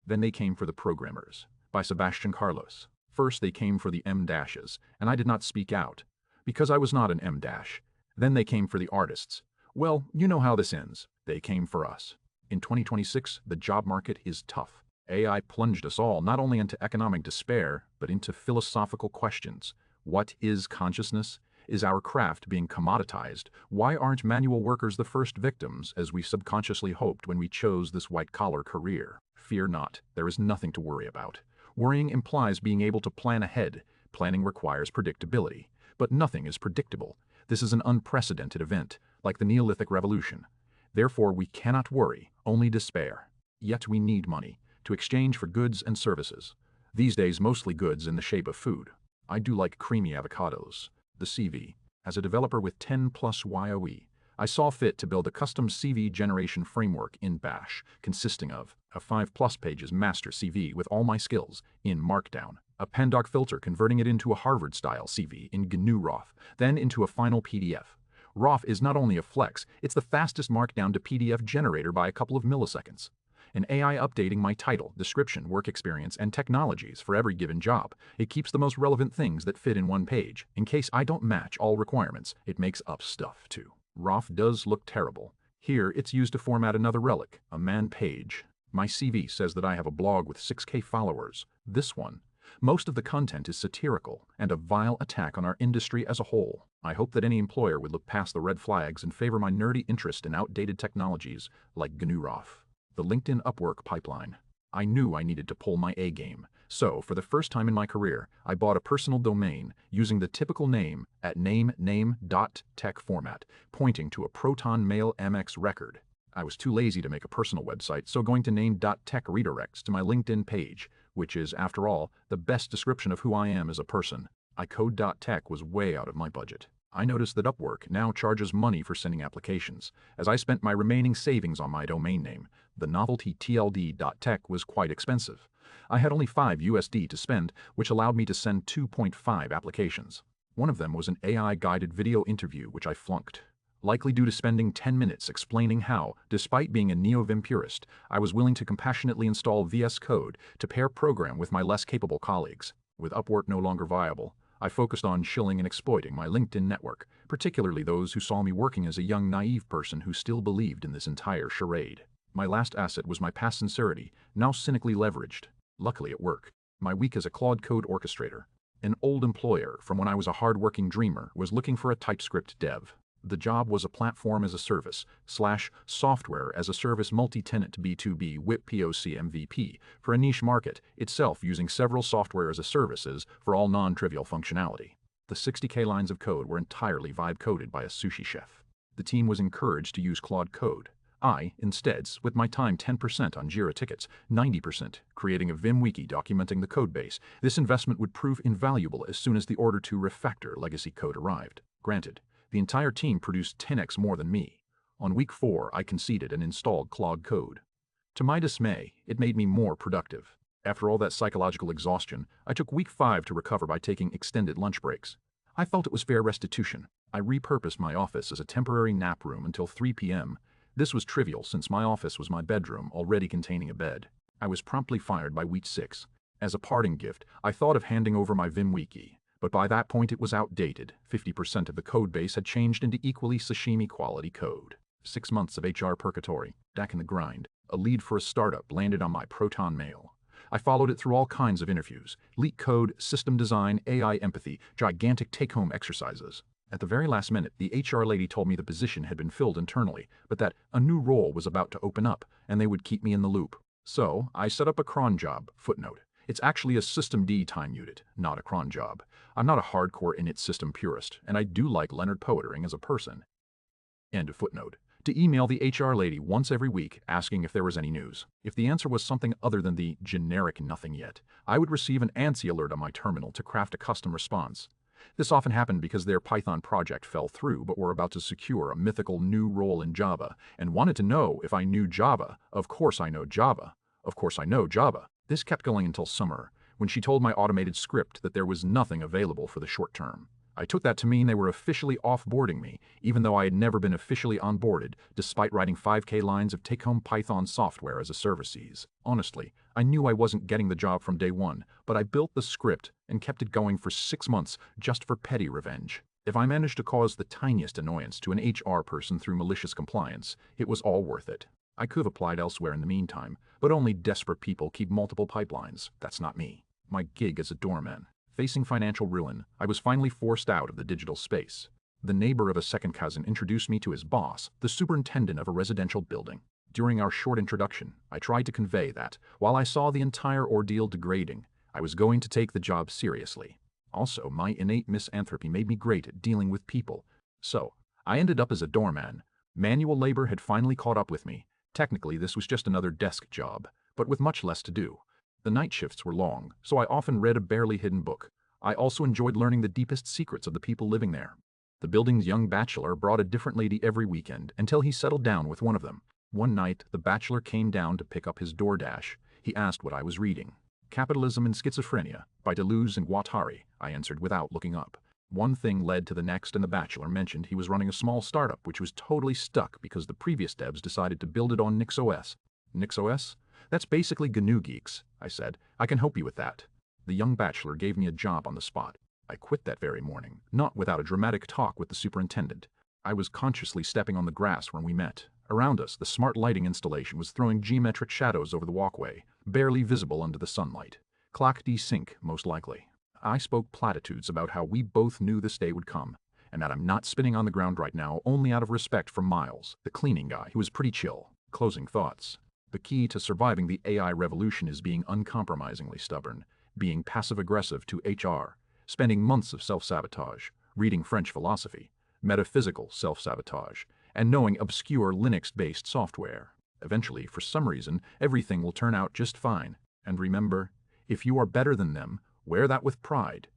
Then they came for the programmers, by Sebastian Carlos. First they came for the M-dashes, and I did not speak out, because I was not an M-dash. Then they came for the artists. Well, you know how this ends. They came for us. In 2026, the job market is tough. AI plunged us all not only into economic despair, but into philosophical questions. What is consciousness? Is our craft being commoditized? Why aren't manual workers the first victims, as we subconsciously hoped when we chose this white-collar career? Fear not, there is nothing to worry about. Worrying implies being able to plan ahead. Planning requires predictability. But nothing is predictable. This is an unprecedented event, like the Neolithic Revolution. Therefore, we cannot worry, only despair. Yet we need money, to exchange for goods and services. These days, mostly goods in the shape of food. I do like creamy avocados. The CV. As a developer with 10+ YOE, I saw fit to build a custom CV generation framework in Bash, consisting of a 5+ pages master CV with all my skills in Markdown, a PennDoc filter converting it into a Harvard-style CV in GNU Roth, then into a final PDF. Roth is not only a flex, it's the fastest Markdown to PDF generator by a couple of milliseconds. An AI updating my title, description, work experience, and technologies for every given job. It keeps the most relevant things that fit in one page. In case I don't match all requirements, it makes up stuff too. Roth does look terrible. Here, it's used to format another relic, a man page. My CV says that I have a blog with 6K followers. This one. Most of the content is satirical and a vile attack on our industry as a whole. I hope that any employer would look past the red flags and favor my nerdy interest in outdated technologies like GNU Roth. The LinkedIn Upwork pipeline. I knew I needed to pull my A game. So, for the first time in my career, I bought a personal domain using the typical name at name.tech format, pointing to a Proton Mail MX record. I was too lazy to make a personal website, so going to name.tech redirects to my LinkedIn page, which is, after all, the best description of who I am as a person. iCode.tech was way out of my budget. I noticed that Upwork now charges money for sending applications. As I spent my remaining savings on my domain name, the novelty tld.tech was quite expensive. I had only $5 to spend, which allowed me to send 2.5 applications. One of them was an AI-guided video interview, which I flunked, likely due to spending 10 minutes explaining how, despite being a neo-Vim purist, I was willing to compassionately install VS Code to pair program with my less capable colleagues. With Upwork no longer viable, I focused on shilling and exploiting my LinkedIn network, particularly those who saw me working as a young, naive person who still believed in this entire charade. My last asset was my past sincerity, now cynically leveraged. Luckily at work, my week as a Claude Code Orchestrator, an old employer from when I was a hard-working dreamer, was looking for a TypeScript dev. The job was a platform as a service / software as a service multi-tenant B2B WIP POC MVP for a niche market, itself using several software as a services for all non-trivial functionality. The 60K lines of code were entirely vibe-coded by a sushi chef. The team was encouraged to use Claude Code. I, instead, split my time 10% on Jira tickets, 90% creating a Vim wiki documenting the codebase. This investment would prove invaluable as soon as the order to refactor legacy code arrived. Granted, the entire team produced 10x more than me. On week 4, I conceded and installed Claude Code. To my dismay, it made me more productive. After all that psychological exhaustion, I took week 5 to recover by taking extended lunch breaks. I felt it was fair restitution. I repurposed my office as a temporary nap room until 3 p.m. This was trivial since my office was my bedroom, already containing a bed. I was promptly fired by week 6. As a parting gift, I thought of handing over my Vim wiki. But by that point it was outdated. 50% of the code base had changed into equally sashimi quality code. 6 months of HR Purgatory, back in the grind. A lead for a startup landed on my Proton Mail. I followed it through all kinds of interviews, leak code, system design, AI empathy, gigantic take-home exercises. At the very last minute, the HR lady told me the position had been filled internally, but that a new role was about to open up, and they would keep me in the loop. So, I set up a cron job, footnote. It's actually a systemd time unit, not a cron job. I'm not a hardcore init system purist, and I do like Leonard Poetering as a person. End of footnote. To email the HR lady once every week asking if there was any news. If the answer was something other than the generic nothing yet, I would receive an ANSI alert on my terminal to craft a custom response. This often happened because their Python project fell through but were about to secure a mythical new role in Java and wanted to know if I knew Java. Of course I know Java. Of course I know Java. This kept going until summer, when she told my automated script that there was nothing available for the short term. I took that to mean they were officially offboarding me, even though I had never been officially onboarded, despite writing 5K lines of take-home Python software as a services. Honestly, I knew I wasn't getting the job from day one, but I built the script and kept it going for 6 months just for petty revenge. If I managed to cause the tiniest annoyance to an HR person through malicious compliance, it was all worth it. I could have applied elsewhere in the meantime, but only desperate people keep multiple pipelines. That's not me. My gig as a doorman. Facing financial ruin, I was finally forced out of the digital space. The neighbor of a second cousin introduced me to his boss, the superintendent of a residential building. During our short introduction, I tried to convey that, while I saw the entire ordeal degrading, I was going to take the job seriously. Also, my innate misanthropy made me great at dealing with people. So, I ended up as a doorman. Manual labor had finally caught up with me. Technically, this was just another desk job, but with much less to do. The night shifts were long, so I often read a barely hidden book. I also enjoyed learning the deepest secrets of the people living there. The building's young bachelor brought a different lady every weekend until he settled down with one of them. One night, the bachelor came down to pick up his DoorDash. He asked what I was reading. Capitalism and Schizophrenia by Deleuze and Guattari, I answered without looking up. One thing led to the next, and the bachelor mentioned he was running a small startup which was totally stuck because the previous devs decided to build it on NixOS. NixOS? That's basically GNU Geeks, I said. I can help you with that. The young bachelor gave me a job on the spot. I quit that very morning, not without a dramatic talk with the superintendent. I was consciously stepping on the grass when we met. Around us, the smart lighting installation was throwing geometric shadows over the walkway, barely visible under the sunlight. Clock desync, most likely. I spoke platitudes about how we both knew this day would come, and that I'm not spinning on the ground right now only out of respect for Miles, the cleaning guy, who was pretty chill. Closing thoughts. The key to surviving the AI revolution is being uncompromisingly stubborn, being passive-aggressive to HR, spending months of self-sabotage, reading French philosophy, metaphysical self-sabotage, and knowing obscure Linux-based software. Eventually, for some reason, everything will turn out just fine. And remember, if you are better than them, wear that with pride.